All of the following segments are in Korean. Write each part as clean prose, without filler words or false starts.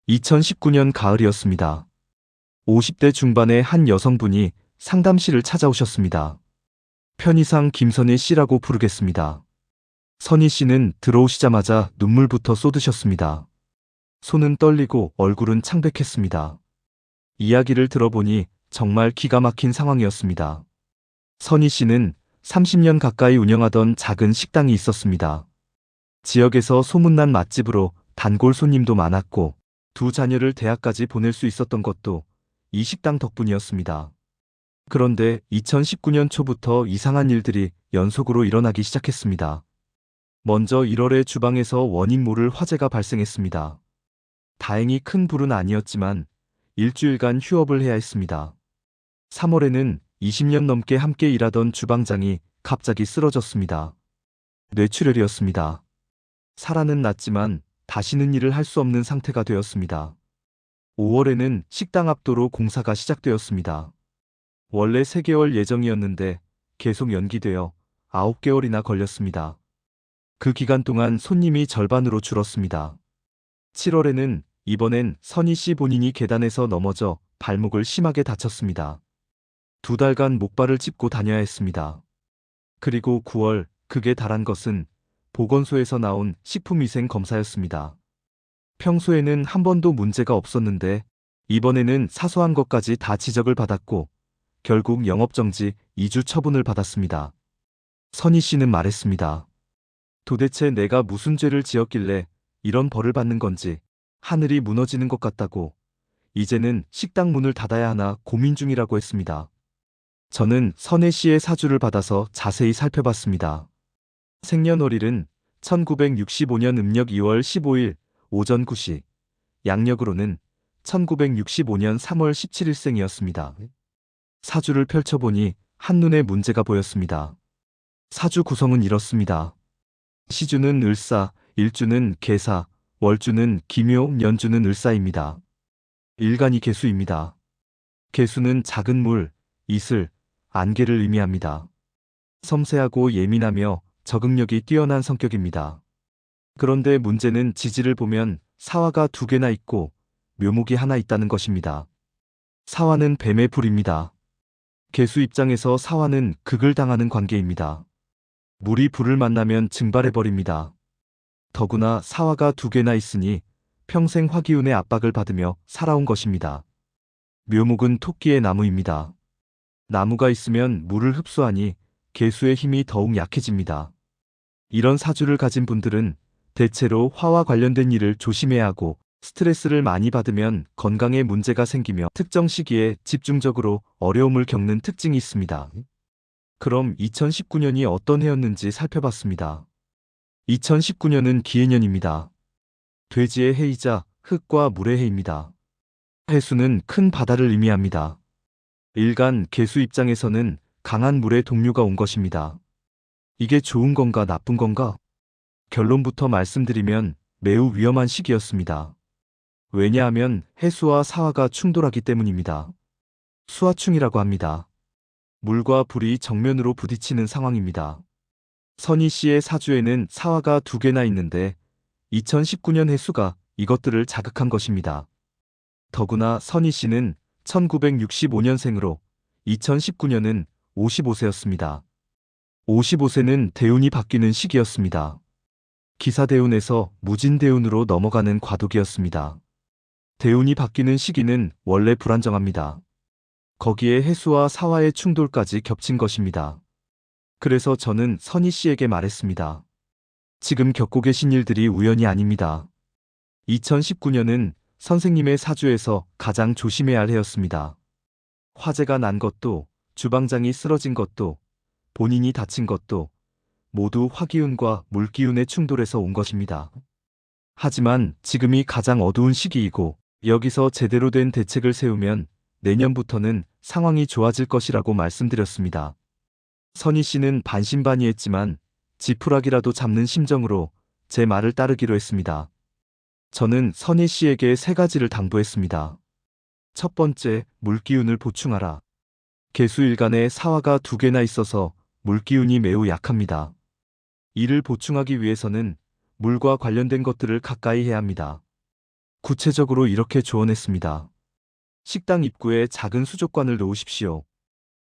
2019년 가을이었습니다. 50대 중반의 한 여성분이 상담실을 찾아오셨습니다. 편의상 김선희 씨라고 부르겠습니다. 선희 씨는 들어오시자마자 눈물부터 쏟으셨습니다. 손은 떨리고 얼굴은 창백했습니다. 이야기를 들어보니 정말 기가 막힌 상황이었습니다. 선희 씨는 30년 가까이 운영하던 작은 식당이 있었습니다. 지역에서 소문난 맛집으로 단골 손님도 많았고 두 자녀를 대학까지 보낼 수 있었던 것도 이 식당 덕분이었습니다. 그런데 2019년 초부터 이상한 일들이 연속으로 일어나기 시작했습니다. 먼저 1월에 주방에서 원인 모를 화재가 발생했습니다. 다행히 큰 불은 아니었지만 일주일간 휴업을 해야 했습니다. 3월에는 20년 넘게 함께 일하던 주방장이 갑자기 쓰러졌습니다. 뇌출혈이었습니다. 살아는 났지만 다시는 일을 할 수 없는 상태가 되었습니다. 5월에는 식당 앞도로 공사가 시작되었습니다. 원래 3개월 예정이었는데 계속 연기되어 9개월이나 걸렸습니다. 그 기간 동안 손님이 절반으로 줄었습니다. 7월에는 이번엔 선희 씨 본인이 계단에서 넘어져 발목을 심하게 다쳤습니다. 2달간 목발을 짚고 다녀야 했습니다. 그리고 9월, 극에 달한 것은 보건소에서 나온 식품위생 검사였습니다. 평소에는 한 번도 문제가 없었는데 이번에는 사소한 것까지 다 지적을 받았고 결국 영업정지 2주 처분을 받았습니다. 선희 씨는 말했습니다. 도대체 내가 무슨 죄를 지었길래 이런 벌을 받는 건지 하늘이 무너지는 것 같다고 이제는 식당 문을 닫아야 하나 고민 중이라고 했습니다. 저는 선혜 씨의 사주를 받아서 자세히 살펴봤습니다. 생년월일은 1965년 음력 2월 15일 오전 9시, 양력으로는 1965년 3월 17일생이었습니다. 사주를 펼쳐보니 한눈에 문제가 보였습니다. 사주 구성은 이렇습니다. 시주는 을사, 일주는 계사, 월주는 기묘, 연주는 을사입니다. 일간이 계수입니다. 계수는 작은 물, 이슬, 안개를 의미합니다. 섬세하고 예민하며 적응력이 뛰어난 성격입니다. 그런데 문제는 지지를 보면 사화가 2개나 있고 묘목이 하나 있다는 것입니다. 사화는 뱀의 불입니다. 계수 입장에서 사화는 극을 당하는 관계입니다. 물이 불을 만나면 증발해버립니다. 더구나 사화가 2개나 있으니 평생 화기운의 압박을 받으며 살아온 것입니다. 묘목은 토끼의 나무입니다. 나무가 있으면 물을 흡수하니 계수의 힘이 더욱 약해집니다. 이런 사주를 가진 분들은 대체로 화와 관련된 일을 조심해야 하고 스트레스를 많이 받으면 건강에 문제가 생기며 특정 시기에 집중적으로 어려움을 겪는 특징이 있습니다. 그럼 2019년이 어떤 해였는지 살펴봤습니다. 2019년은 기해년입니다. 돼지의 해이자 흙과 물의 해입니다. 해수는 큰 바다를 의미합니다. 일간 계수 입장에서는 강한 물의 동류가 온 것입니다. 이게 좋은 건가 나쁜 건가? 결론부터 말씀드리면 매우 위험한 시기였습니다. 왜냐하면 해수와 사화가 충돌하기 때문입니다. 수화충이라고 합니다. 물과 불이 정면으로 부딪히는 상황입니다. 선희 씨의 사주에는 사화가 2개나 있는데 2019년 해수가 이것들을 자극한 것입니다. 더구나 선희 씨는 1965년생으로 2019년은 55세였습니다. 55세는 대운이 바뀌는 시기였습니다. 기사대운에서 무진대운으로 넘어가는 과도기였습니다. 대운이 바뀌는 시기는 원래 불안정합니다. 거기에 해수와 사화의 충돌까지 겹친 것입니다. 그래서 저는 선희 씨에게 말했습니다. 지금 겪고 계신 일들이 우연이 아닙니다. 2019년은 선생님의 사주에서 가장 조심해야 할 해였습니다. 화재가 난 것도, 주방장이 쓰러진 것도, 본인이 다친 것도 모두 화기운과 물기운의 충돌에서 온 것입니다. 하지만 지금이 가장 어두운 시기이고 여기서 제대로 된 대책을 세우면 내년부터는 상황이 좋아질 것이라고 말씀드렸습니다. 선희 씨는 반신반의했지만 지푸라기라도 잡는 심정으로 제 말을 따르기로 했습니다. 저는 선희 씨에게 3가지를 당부했습니다. 첫 번째, 물기운을 보충하라. 계수일간에 사화가 2개나 있어서 물기운이 매우 약합니다. 이를 보충하기 위해서는 물과 관련된 것들을 가까이 해야 합니다. 구체적으로 이렇게 조언했습니다. 식당 입구에 작은 수족관을 놓으십시오.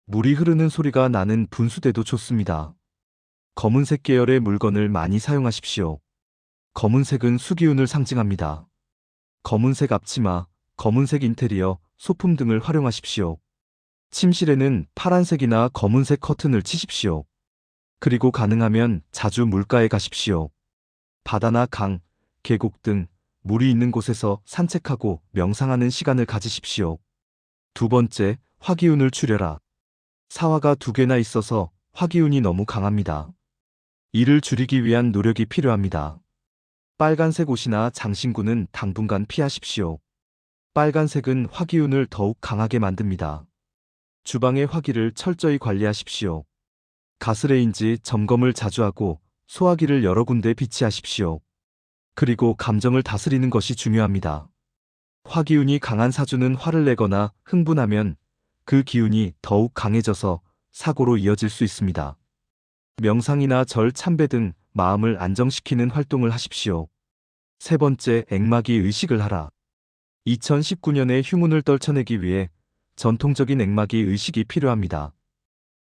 물이 흐르는 소리가 나는 분수대도 좋습니다. 검은색 계열의 물건을 많이 사용하십시오. 검은색은 수기운을 상징합니다. 검은색 앞치마, 검은색 인테리어, 소품 등을 활용하십시오. 침실에는 파란색이나 검은색 커튼을 치십시오. 그리고 가능하면 자주 물가에 가십시오. 바다나 강, 계곡 등 물이 있는 곳에서 산책하고 명상하는 시간을 가지십시오. 두 번째, 화기운을 줄여라. 사화가 2개나 있어서 화기운이 너무 강합니다. 이를 줄이기 위한 노력이 필요합니다. 빨간색 옷이나 장신구는 당분간 피하십시오. 빨간색은 화기운을 더욱 강하게 만듭니다. 주방의 화기를 철저히 관리하십시오. 가스레인지 점검을 자주 하고 소화기를 여러 군데 비치하십시오. 그리고 감정을 다스리는 것이 중요합니다. 화기운이 강한 사주는 화를 내거나 흥분하면 그 기운이 더욱 강해져서 사고로 이어질 수 있습니다. 명상이나 절 참배 등 마음을 안정시키는 활동을 하십시오. 세 번째, 액마기 의식을 하라. 2019년의 흉운을 떨쳐내기 위해 전통적인 액마기 의식이 필요합니다.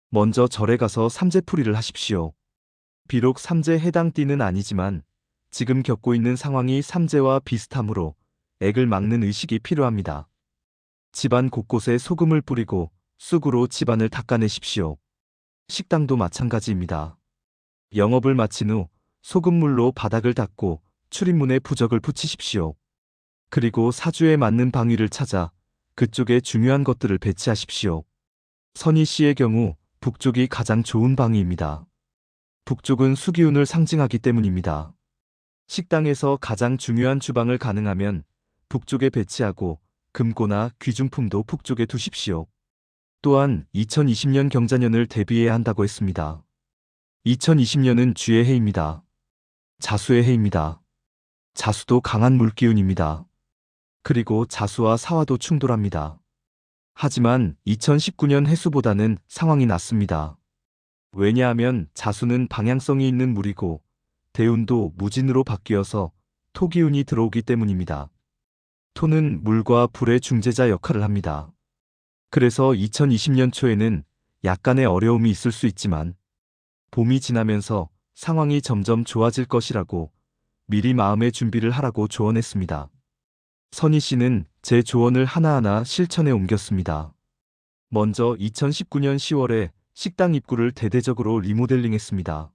먼저 절에 가서 삼재풀이를 하십시오. 비록 삼재 해당 띠는 아니지만 지금 겪고 있는 상황이 삼재와 비슷하므로 액을 막는 의식이 필요합니다. 집안 곳곳에 소금을 뿌리고 쑥으로 집안을 닦아내십시오. 식당도 마찬가지입니다. 영업을 마친 후 소금물로 바닥을 닦고 출입문에 부적을 붙이십시오. 그리고 사주에 맞는 방위를 찾아 그쪽에 중요한 것들을 배치하십시오. 선희 씨의 경우 북쪽이 가장 좋은 방위입니다. 북쪽은 수기운을 상징하기 때문입니다. 식당에서 가장 중요한 주방을 가능하면 북쪽에 배치하고 금고나 귀중품도 북쪽에 두십시오. 또한 2020년 경자년을 대비해야 한다고 했습니다. 2020년은 쥐의 해입니다. 자수의 해입니다. 자수도 강한 물기운입니다. 그리고 자수와 사화도 충돌합니다. 하지만 2019년 해수보다는 상황이 낫습니다. 왜냐하면 자수는 방향성이 있는 물이고 대운도 무진으로 바뀌어서 토기운이 들어오기 때문입니다. 토는 물과 불의 중재자 역할을 합니다. 그래서 2020년 초에는 약간의 어려움이 있을 수 있지만 봄이 지나면서 상황이 점점 좋아질 것이라고 미리 마음의 준비를 하라고 조언했습니다. 선희 씨는 제 조언을 하나하나 실천에 옮겼습니다. 먼저 2019년 10월에 식당 입구를 대대적으로 리모델링했습니다.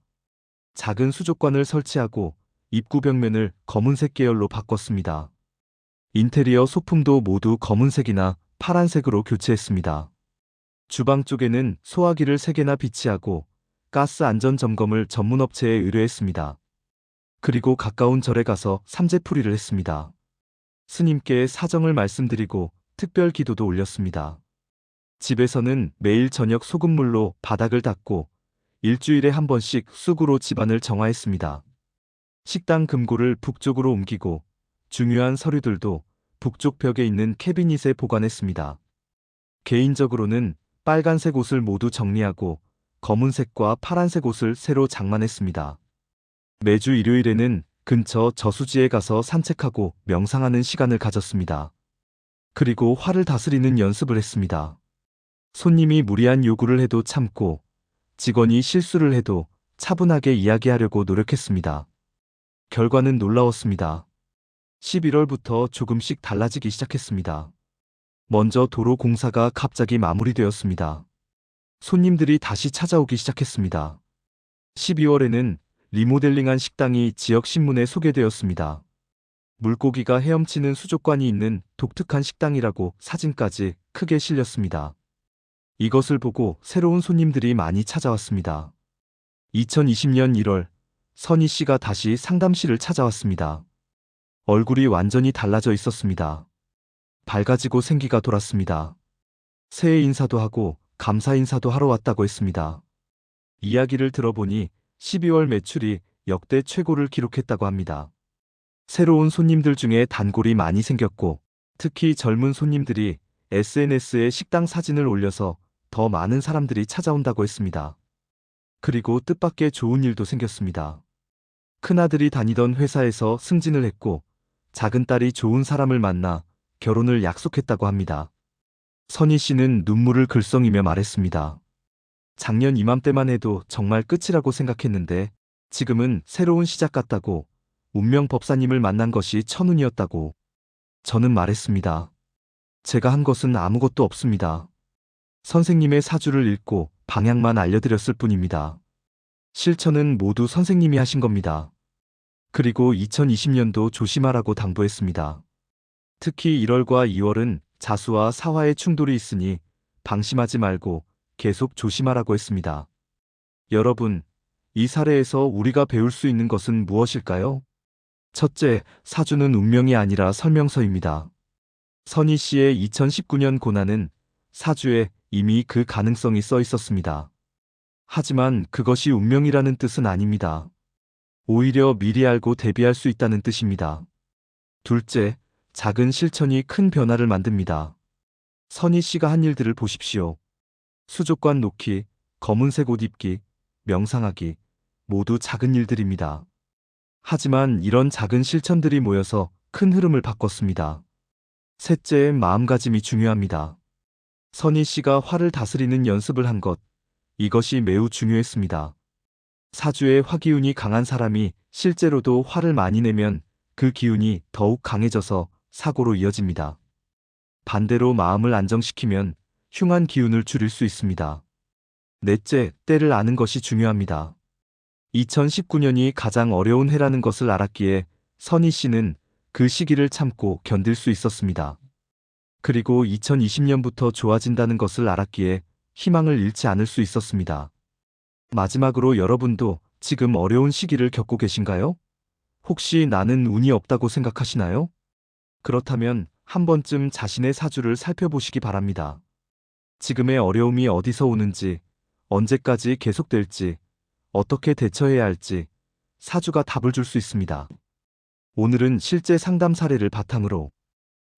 작은 수족관을 설치하고 입구 벽면을 검은색 계열로 바꿨습니다. 인테리어 소품도 모두 검은색이나 파란색으로 교체했습니다. 주방 쪽에는 소화기를 3개나 비치하고 가스 안전 점검을 전문 업체에 의뢰했습니다. 그리고 가까운 절에 가서 삼재풀이를 했습니다. 스님께 사정을 말씀드리고 특별 기도도 올렸습니다. 집에서는 매일 저녁 소금물로 바닥을 닦고 일주일에 한 번씩 쑥으로 집안을 정화했습니다. 식당 금고를 북쪽으로 옮기고 중요한 서류들도 북쪽 벽에 있는 캐비닛에 보관했습니다. 개인적으로는 빨간색 옷을 모두 정리하고 검은색과 파란색 옷을 새로 장만했습니다. 매주 일요일에는 근처 저수지에 가서 산책하고 명상하는 시간을 가졌습니다. 그리고 화를 다스리는 연습을 했습니다. 손님이 무리한 요구를 해도 참고 직원이 실수를 해도 차분하게 이야기하려고 노력했습니다. 결과는 놀라웠습니다. 11월부터 조금씩 달라지기 시작했습니다. 먼저 도로 공사가 갑자기 마무리되었습니다. 손님들이 다시 찾아오기 시작했습니다. 12월에는 리모델링한 식당이 지역 신문에 소개되었습니다. 물고기가 헤엄치는 수족관이 있는 독특한 식당이라고 사진까지 크게 실렸습니다. 이것을 보고 새로운 손님들이 많이 찾아왔습니다. 2020년 1월, 선희 씨가 다시 상담실을 찾아왔습니다. 얼굴이 완전히 달라져 있었습니다. 밝아지고 생기가 돌았습니다. 새해 인사도 하고 감사 인사도 하러 왔다고 했습니다. 이야기를 들어보니 12월 매출이 역대 최고를 기록했다고 합니다. 새로운 손님들 중에 단골이 많이 생겼고 특히 젊은 손님들이 SNS에 식당 사진을 올려서 더 많은 사람들이 찾아온다고 했습니다. 그리고 뜻밖의 좋은 일도 생겼습니다. 큰아들이 다니던 회사에서 승진을 했고 작은 딸이 좋은 사람을 만나 결혼을 약속했다고 합니다. 선희 씨는 눈물을 글썽이며 말했습니다. 작년 이맘때만 해도 정말 끝이라고 생각했는데 지금은 새로운 시작 같다고, 운명 법사님을 만난 것이 천운이었다고. 저는 말했습니다. 제가 한 것은 아무것도 없습니다. 선생님의 사주를 읽고 방향만 알려드렸을 뿐입니다. 실천은 모두 선생님이 하신 겁니다. 그리고 2020년도 조심하라고 당부했습니다. 특히 1월과 2월은 자수와 사화의 충돌이 있으니 방심하지 말고 계속 조심하라고 했습니다. 여러분, 이 사례에서 우리가 배울 수 있는 것은 무엇일까요? 첫째, 사주는 운명이 아니라 설명서입니다. 선희 씨의 2019년 고난은 사주에 이미 그 가능성이 써 있었습니다. 하지만 그것이 운명이라는 뜻은 아닙니다. 오히려 미리 알고 대비할 수 있다는 뜻입니다. 둘째, 작은 실천이 큰 변화를 만듭니다. 선희 씨가 한 일들을 보십시오. 수족관 놓기, 검은색 옷 입기, 명상하기, 모두 작은 일들입니다. 하지만 이런 작은 실천들이 모여서 큰 흐름을 바꿨습니다. 셋째, 마음가짐이 중요합니다. 선희 씨가 화를 다스리는 연습을 한 것, 이것이 매우 중요했습니다. 사주에 화기운이 강한 사람이 실제로도 화를 많이 내면 그 기운이 더욱 강해져서 사고로 이어집니다. 반대로 마음을 안정시키면 흉한 기운을 줄일 수 있습니다. 넷째, 때를 아는 것이 중요합니다. 2019년이 가장 어려운 해라는 것을 알았기에 선희 씨는 그 시기를 참고 견딜 수 있었습니다. 그리고 2020년부터 좋아진다는 것을 알았기에 희망을 잃지 않을 수 있었습니다. 마지막으로 여러분도 지금 어려운 시기를 겪고 계신가요? 혹시 나는 운이 없다고 생각하시나요? 그렇다면 한 번쯤 자신의 사주를 살펴보시기 바랍니다. 지금의 어려움이 어디서 오는지, 언제까지 계속될지, 어떻게 대처해야 할지 사주가 답을 줄 수 있습니다. 오늘은 실제 상담 사례를 바탕으로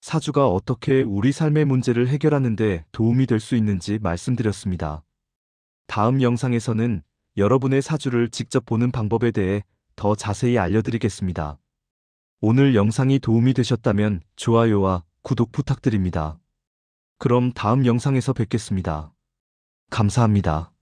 사주가 어떻게 우리 삶의 문제를 해결하는 데 도움이 될 수 있는지 말씀드렸습니다. 다음 영상에서는 여러분의 사주를 직접 보는 방법에 대해 더 자세히 알려드리겠습니다. 오늘 영상이 도움이 되셨다면 좋아요와 구독 부탁드립니다. 그럼 다음 영상에서 뵙겠습니다. 감사합니다.